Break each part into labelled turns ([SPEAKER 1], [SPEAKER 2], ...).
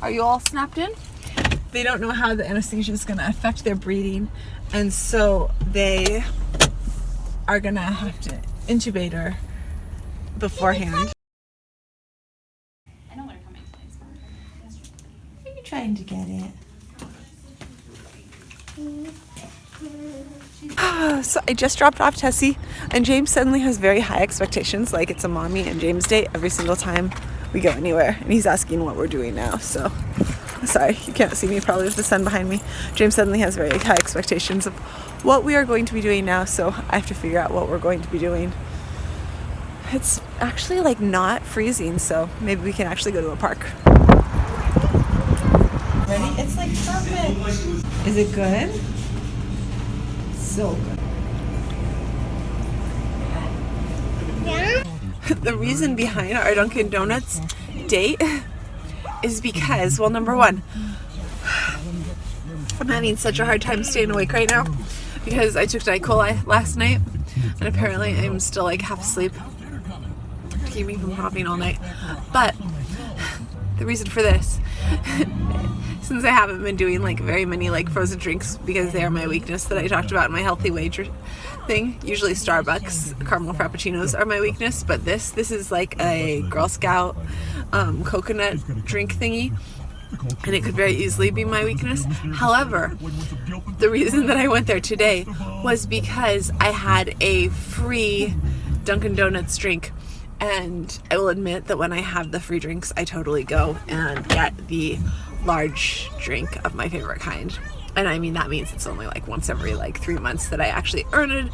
[SPEAKER 1] Are you all snapped in? They don't know how the anesthesia is going to affect their breathing, and so they are going to have to intubate her beforehand.
[SPEAKER 2] I know what are coming today.
[SPEAKER 1] Are you trying to get it? So I just dropped off Tessie, and James suddenly has very high expectations, like it's a mommy and James day every single time we go anywhere, and he's asking what we're doing now. So sorry, you can't see me probably with the sun behind me. James suddenly has very high expectations of what we are going to be doing now, so I have to figure out what we're going to be doing. It's actually like not freezing, so maybe we can actually go to a park. Ready? It's like perfect. Is it good? So good. Yeah. The reason behind our Dunkin' Donuts date is because, well, number one, I'm having such a hard time staying awake right now because I took Dicoli last night, and apparently I'm still like half asleep to keep me from hopping all night. But the reason for this, since I haven't been doing like very many like frozen drinks because they are my weakness that I talked about in my healthy wage thing. Usually Starbucks caramel frappuccinos are my weakness, but this is like a Girl Scout coconut drink thingy, and it could very easily be my weakness. However, the reason that I went there today was because I had a free Dunkin' Donuts drink, and I will admit that when I have the free drinks, I totally go and get the large drink of my favorite kind. And I mean, that means it's only like once every like 3 months that I actually earn a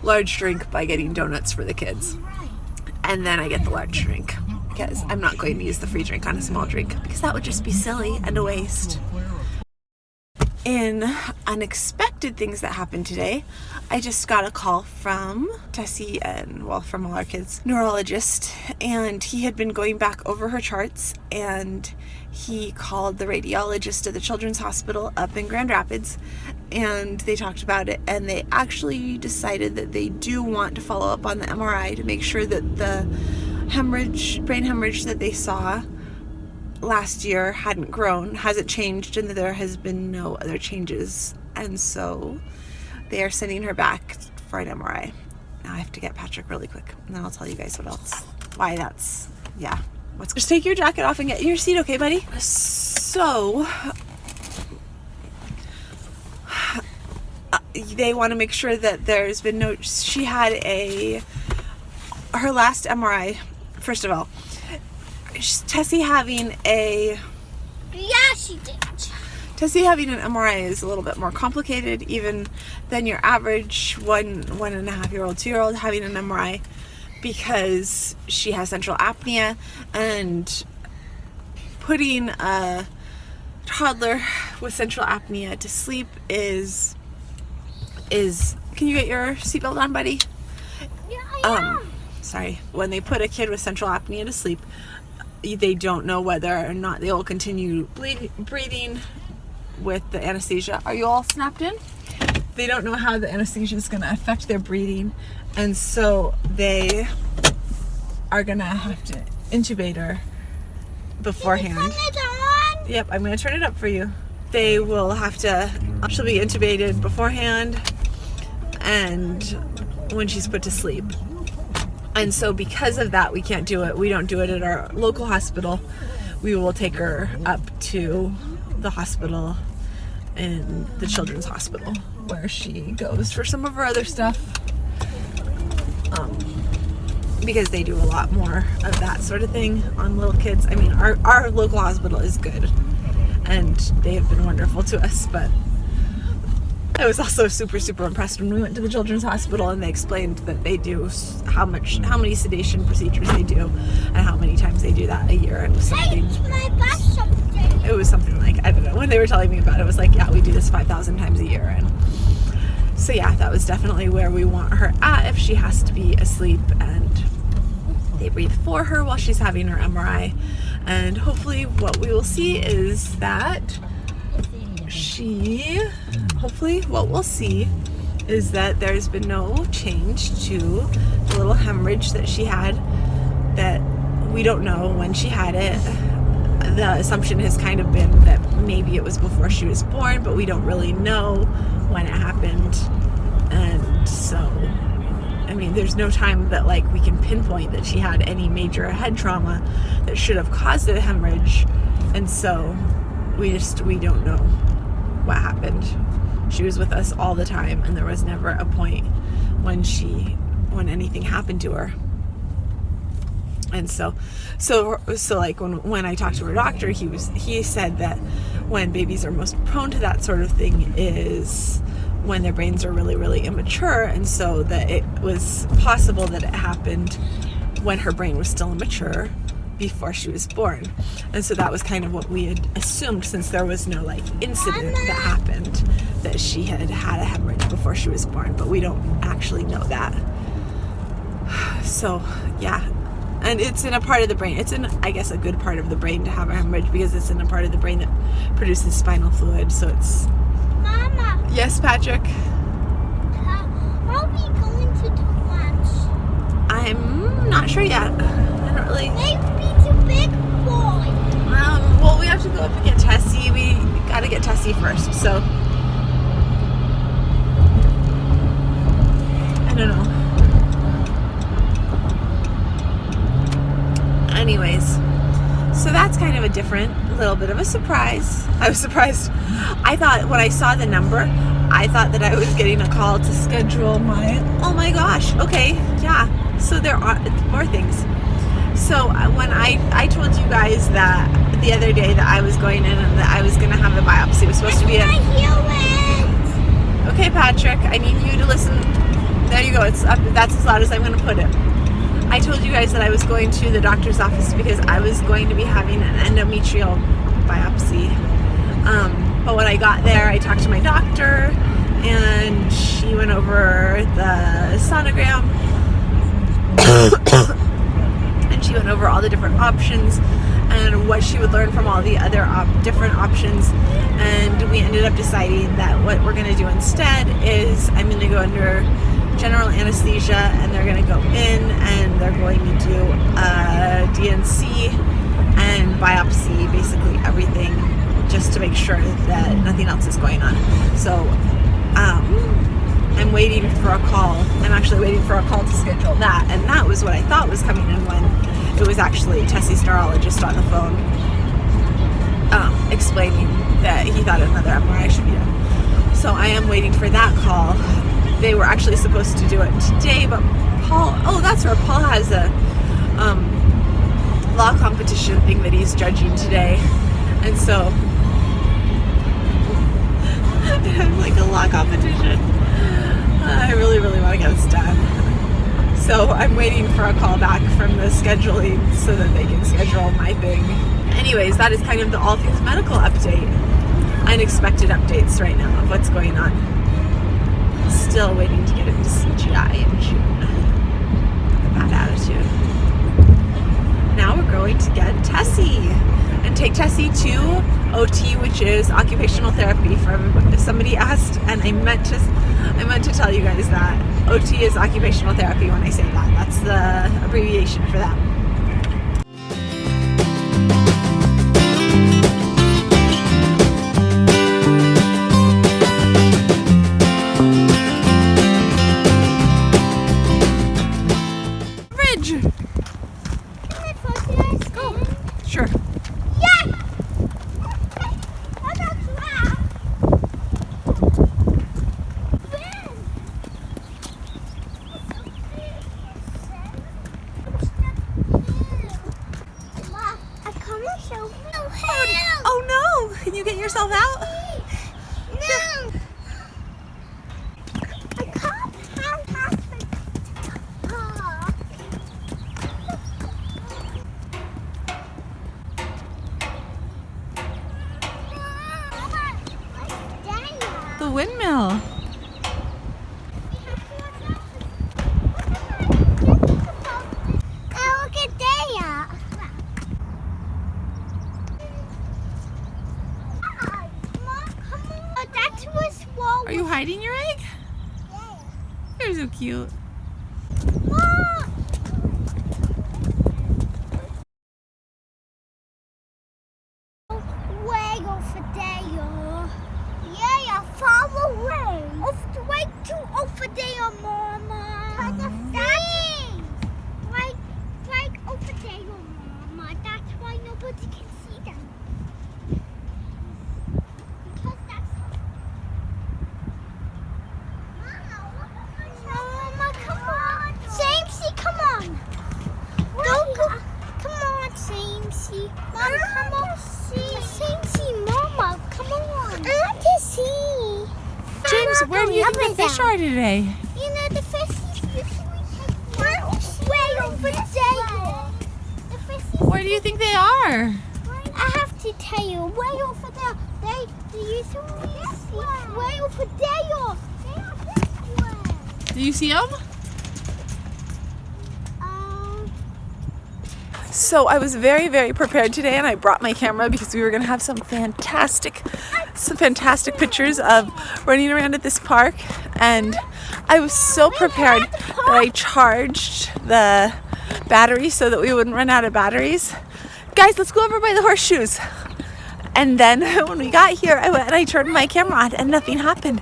[SPEAKER 1] large drink by getting donuts for the kids. And then I get the large drink because I'm not going to use the free drink on a small drink because that would just be silly and a waste. In unexpected things that happened today, I just got a call from Tessie and, well, from all our kids' neurologist, and he had been going back over her charts, and he called the radiologist at the Children's Hospital up in Grand Rapids, and they talked about it, and they actually decided that they do want to follow up on the MRI to make sure that the brain hemorrhage that they saw last year hasn't changed, and that there has been no other changes. And so they are sending her back for an MRI. Now I have to get Patrick really quick, and then I'll tell you guys why that's, yeah. Just take your jacket off and get in your seat, okay, buddy? So they want to make sure that there's been no, she had her last MRI, first of all, Tessie having an MRI is a little bit more complicated even than your average 1.5-year-old, 2-year-old having an MRI, because she has central apnea, and putting a toddler with central apnea to sleep is can you get your seatbelt on, buddy? Yeah. Sorry. When they put a kid with central apnea to sleep, they don't know whether or not they will continue breathing with the anesthesia. Are you all snapped in? They don't know how the anesthesia is going to affect their breathing, and so they are going to have to intubate her beforehand.
[SPEAKER 3] Can you turn it on?
[SPEAKER 1] Yep, I'm going to turn it up for you. They will have to, she'll be intubated beforehand and when she's put to sleep. And so because of that, we can't do it. We don't do it at our local hospital. We will take her up to the hospital in the Children's Hospital, where she goes for some of her other stuff, because they do a lot more of that sort of thing on little kids. I mean, our local hospital is good, and they have been wonderful to us, but I was also super, super impressed when we went to the Children's Hospital and they explained that they do how many sedation procedures they do and how many times they do that a year. It was something like, I don't know, when they were telling me about it, it was like, yeah, we do this 5,000 times a year. And so yeah, that was definitely where we want her at if she has to be asleep, and they breathe for her while she's having her MRI. And hopefully what we will see is that what we'll see is that there's been no change to the little hemorrhage that she had, that we don't know when she had it, the assumption has kind of been that maybe it was before she was born, but we don't really know when it happened. And so, I mean, there's no time that like we can pinpoint that she had any major head trauma that should have caused a hemorrhage. And so we don't know what happened. She was with us all the time, and there was never a point when anything happened to her. And so like when I talked to her doctor, he said that when babies are most prone to that sort of thing is when their brains are really, really immature, and so that it was possible that it happened when her brain was still immature before she was born. And so that was kind of what we had assumed, since there was no like incident that happened that she had a hemorrhage before she was born, but we don't actually know that. So yeah, and it's in a part of the brain, it's in, I guess, a good part of the brain to have a hemorrhage, because it's in a part of the brain that produces spinal fluid. So it's...
[SPEAKER 3] Mama.
[SPEAKER 1] Yes, Patrick?
[SPEAKER 3] Are we going to do lunch?
[SPEAKER 1] I'm not sure yet. I don't really...
[SPEAKER 3] Maybe to Big Boy.
[SPEAKER 1] Well, we have to go up and get Tessie. We gotta get Tessie first, so... I don't know. Anyways, so that's kind of a different little bit of a surprise. I was surprised. I thought when I saw the number, I thought that I was getting a call to schedule my... Oh my gosh. Okay. Yeah. So there are more things. So when I told you guys that the other day that I was going in and that I was going to have a biopsy, it was supposed to be a...
[SPEAKER 3] I hear it.
[SPEAKER 1] Okay, Patrick, I need you to listen. There you go. It's up. That's as loud as I'm going to put it. I told you guys that I was going to the doctor's office because I was going to be having an endometrial biopsy. But when I got there, I talked to my doctor, and she went over the sonogram, and she went over all the different options and what she would learn from all the other different options. And we ended up deciding that what we're going to do instead is I'm going to go under general anesthesia, and they're going to go in and they're going to do a DNC and biopsy, basically everything, just to make sure that nothing else is going on. So I'm waiting for a call. I'm actually waiting for a call to schedule that, and that was what I thought was coming in when it was actually Tessie's neurologist on the phone explaining that he thought another MRI should be done. So I am waiting for that call. They were actually supposed to do it today, but Paul, oh, that's where Paul has a law competition thing that he's judging today. And so I'm like a law competition. I really, really want to get this done. So I'm waiting for a call back from the scheduling so that they can schedule my thing. Anyways, that is kind of the all things medical update. Unexpected updates right now of what's going on. Still waiting to get into CGI in June. Bad attitude. Now we're going to get Tessie and take Tessie to OT, which is occupational therapy. For everybody, somebody asked, and I meant to tell you guys that OT is occupational therapy when I say that. That's the abbreviation for that. Sure.
[SPEAKER 3] Yeah.
[SPEAKER 1] Oh no! Can you get yourself out?
[SPEAKER 3] No. I can't have
[SPEAKER 1] The windmill. Are you hiding your egg?
[SPEAKER 3] Yeah.
[SPEAKER 1] You're so cute.
[SPEAKER 3] over there. Yeah, far away. Right to over there, Mama. Right over there, Mama. That's why nobody can see them. Because that's... Mama, come on. Samesy, come on. Don't go. Come on, Samesy. Mom, come on. Samesy, Mama, come on. I want to see.
[SPEAKER 1] James, where do you think the fish are today?
[SPEAKER 3] You know, the fish usually way over there. The fish
[SPEAKER 1] Where do you think they are?
[SPEAKER 3] I have to tell you, way over there. They usually way over there. They are this way.
[SPEAKER 1] Do you see them? So I was very, very prepared today, and I brought my camera because we were going to have some fantastic pictures of running around at this park. And I was so prepared that I charged the battery so that we wouldn't run out of batteries. Guys, let's go over by the horseshoes. And then when we got here, I went and I turned my camera on and nothing happened.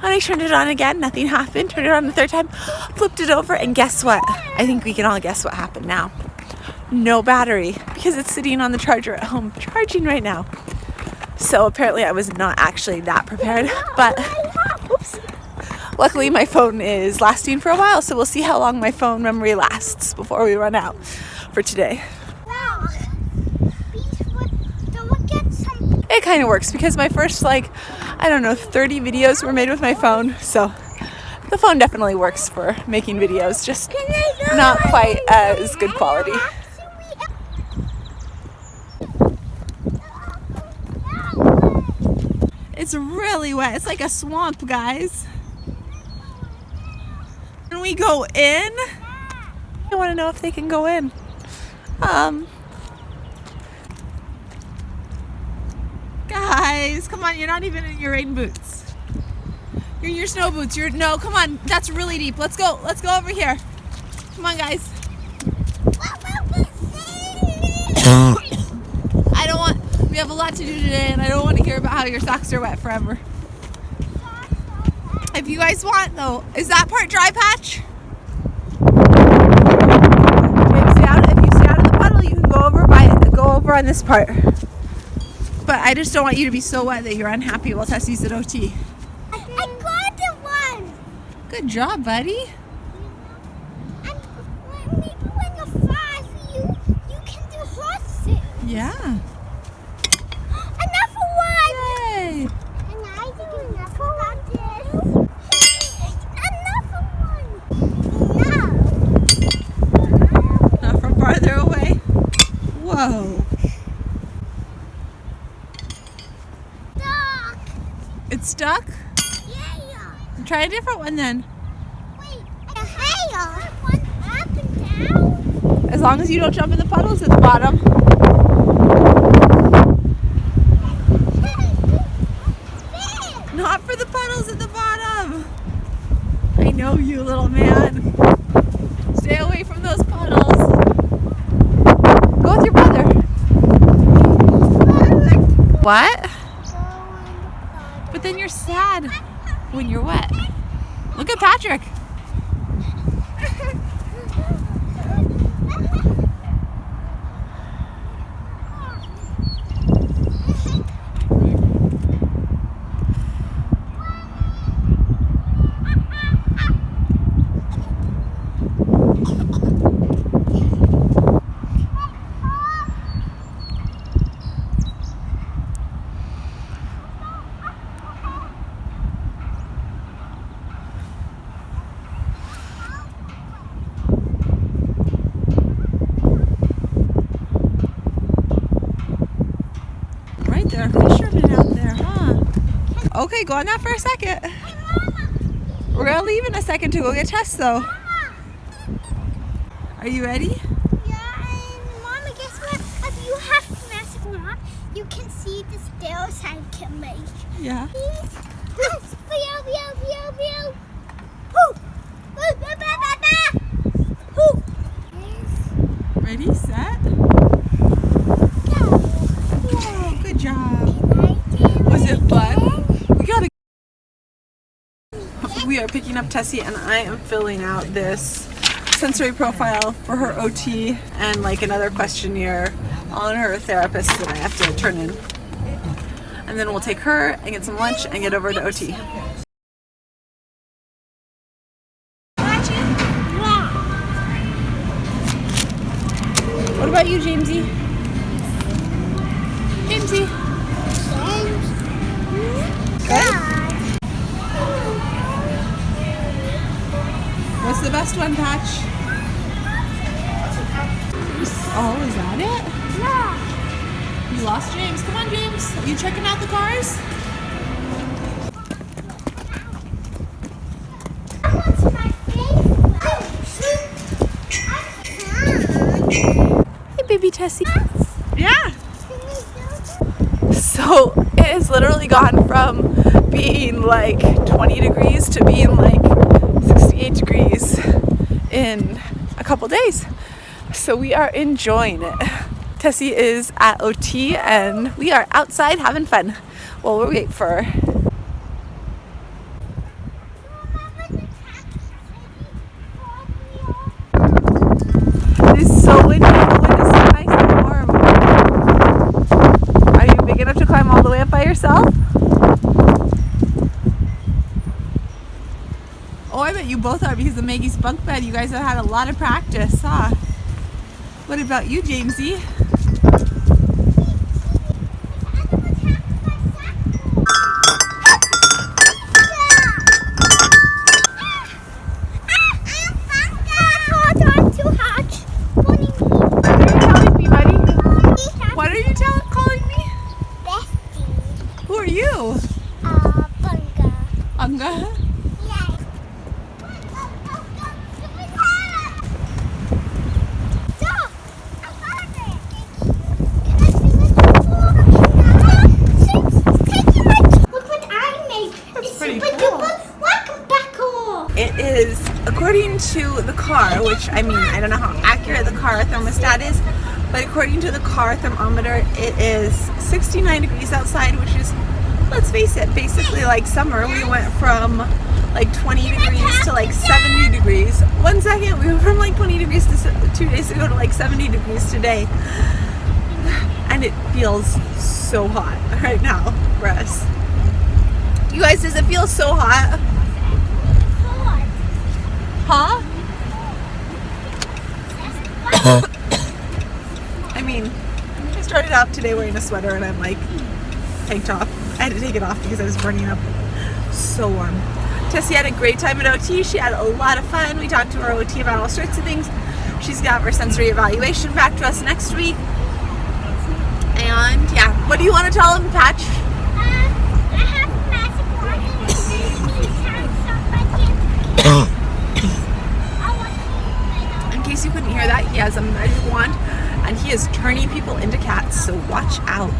[SPEAKER 1] And I turned it on again, nothing happened. Turned it on the third time, flipped it over, and guess what? I think we can all guess what happened now. No battery, because it's sitting on the charger at home, charging right now. So apparently I was not actually that prepared, but oops. Luckily my phone is lasting for a while, so we'll see how long my phone memory lasts before we run out for today. It kind of works because my first 30 videos were made with my phone, so the phone definitely works for making videos, just not quite as good quality. It's really wet. It's like a swamp, guys. Can we go in? I want to know if they can go in. Guys, come on, you're not even in your rain boots. You're in your snow boots. No, come on. That's really deep. Let's go over here. Come on, guys. We have a lot to do today, and I don't want to hear about how your socks are wet forever. If you guys want, though, is that part dry patch? If you stay out of the puddle, you can go over on this part. But I just don't want you to be so wet that you're unhappy while Tessie's at OT.
[SPEAKER 3] I got the one.
[SPEAKER 1] Good job, buddy.
[SPEAKER 3] And maybe when you're 5, you can do horses.
[SPEAKER 1] Yeah.
[SPEAKER 3] Another one.
[SPEAKER 1] Yay.
[SPEAKER 3] And I do another like this. Another one. No.
[SPEAKER 1] Not from farther away. Whoa.
[SPEAKER 3] Stuck.
[SPEAKER 1] It's stuck?
[SPEAKER 3] Yeah.
[SPEAKER 1] Try a different one then.
[SPEAKER 3] Wait. One up and down.
[SPEAKER 1] As long as you don't jump in the puddles at the bottom. Not for the puddles at the bottom. I know you, little man. Stay away from those puddles. Go with your brother. What? But then you're sad when you're wet. Look at Patrick. There are fishermen out there, huh? Okay, go on that for a second. We're gonna leave in a second to go get Tess, though. Are you ready?
[SPEAKER 3] Yeah, and Mama, guess what? If you have massive map, you can see the stairs I can make.
[SPEAKER 1] Yeah. Ready, set?
[SPEAKER 3] Go.
[SPEAKER 1] Whoa, good job.
[SPEAKER 3] And I did
[SPEAKER 1] Was it fun? We are picking up Tessie and I am filling out this sensory profile for her OT and like another questionnaire on her therapist that I have to turn in. And then we'll take her and get some lunch and get over to OT. What about you, Jamesy? Jamesy? Good? What's the best one, Patch? Oh, is that it?
[SPEAKER 3] Yeah.
[SPEAKER 1] You lost James. Come on, James. Are you checking out the cars? Hey, baby Tessie. Yeah. So it has literally gone from being like 20 degrees to being like 68 degrees in a couple days. So we are enjoying it. Tessie is at OT and we are outside having fun while we wait for her. It is so windy. The wind is so nice and warm. Are you big enough to climb all the way up by yourself? Oh, I bet you both are because of Maggie's bunk bed. You guys have had a lot of practice, huh? What about you, Jamesy? What are you calling me?
[SPEAKER 3] Bestie.
[SPEAKER 1] Who are you?
[SPEAKER 3] Bunga.
[SPEAKER 1] Unga? It is, according to the car, which I mean, I don't know how accurate the car thermostat is, but according to the car thermometer, it is 69 degrees outside, which is, let's face it, basically like summer. We went from like 20 degrees to like 70 degrees. 1 second, we went from like 20 degrees to 2 days ago to like 70 degrees today. And it feels so hot right now for us. You guys, does it feel so hot? Huh? I mean, I started out today wearing a sweater and I'm like tank top. I had to take it off because I was burning up. So warm. Tessie had a great time at OT. She had a lot of fun. We talked to her OT about all sorts of things. She's got her sensory evaluation back to us next week. And yeah, what do you want to tell them, Patch?
[SPEAKER 3] I have magic wand.
[SPEAKER 1] In case you couldn't hear that, he has a magic wand and he is turning people into cats, so watch out.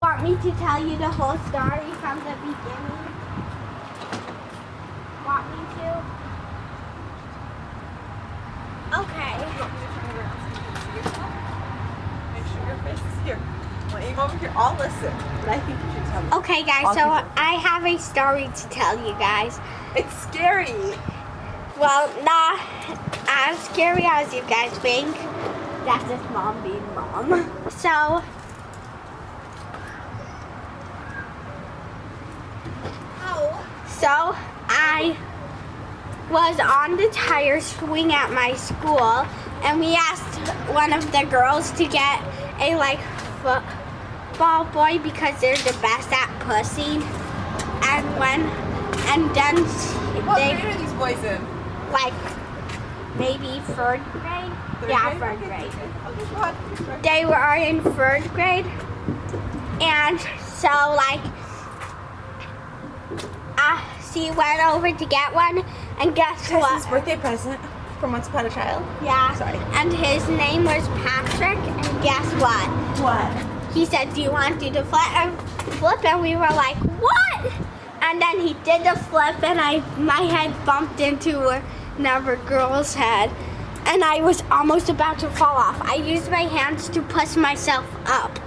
[SPEAKER 3] Want me to tell you the whole story from the beginning? Want me to? Okay.
[SPEAKER 1] Make sure your face is here. When you go over here, I'll listen. But I think you should tell me.
[SPEAKER 3] Okay, guys, so I have a story to tell you guys.
[SPEAKER 1] It's scary.
[SPEAKER 3] Well, not as scary as you guys think. That's just mom being mom. So, So I was on the tire swing at my school, and we asked one of the girls to get a like football boy because they're the best at pussy. And then
[SPEAKER 1] What grade are these boys in?
[SPEAKER 3] like maybe third grade. Third grade.
[SPEAKER 1] Okay, go on.
[SPEAKER 3] They were in third grade, and so like she went over to get one, and guess
[SPEAKER 1] Tessie's
[SPEAKER 3] what?
[SPEAKER 1] birthday present from Once Upon a Child.
[SPEAKER 3] Yeah.
[SPEAKER 1] Sorry.
[SPEAKER 3] And his name was Patrick, and guess what?
[SPEAKER 1] What?
[SPEAKER 3] He said, "Do you want to do the flip?" And we were like, "What?" And then he did the flip, and my head bumped into another girl's head, and I was almost about to fall off. I used my hands to push myself up.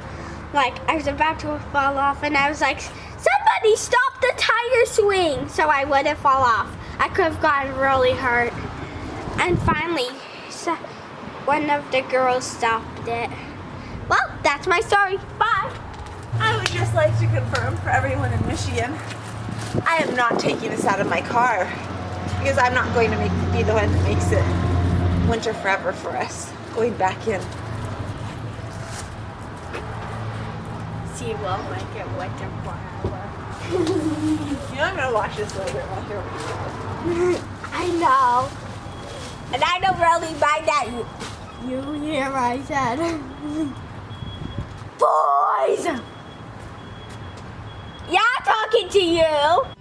[SPEAKER 3] Like, I was about to fall off, and I was like, "Somebody stop the tire swing!" So I wouldn't fall off. I could have gotten really hurt. And finally, one of the girls stopped it. Well, that's my story. Bye.
[SPEAKER 1] I would just like to confirm for everyone in Michigan, I am not taking this out of my car because I'm not going to be the one that makes it winter forever for us. Going back in.
[SPEAKER 3] She will make it winter forever.
[SPEAKER 1] You know I'm gonna watch this later while you're
[SPEAKER 3] I know. And I don't really mind that you hear what I said. Boys! Yeah, I'm talking to you.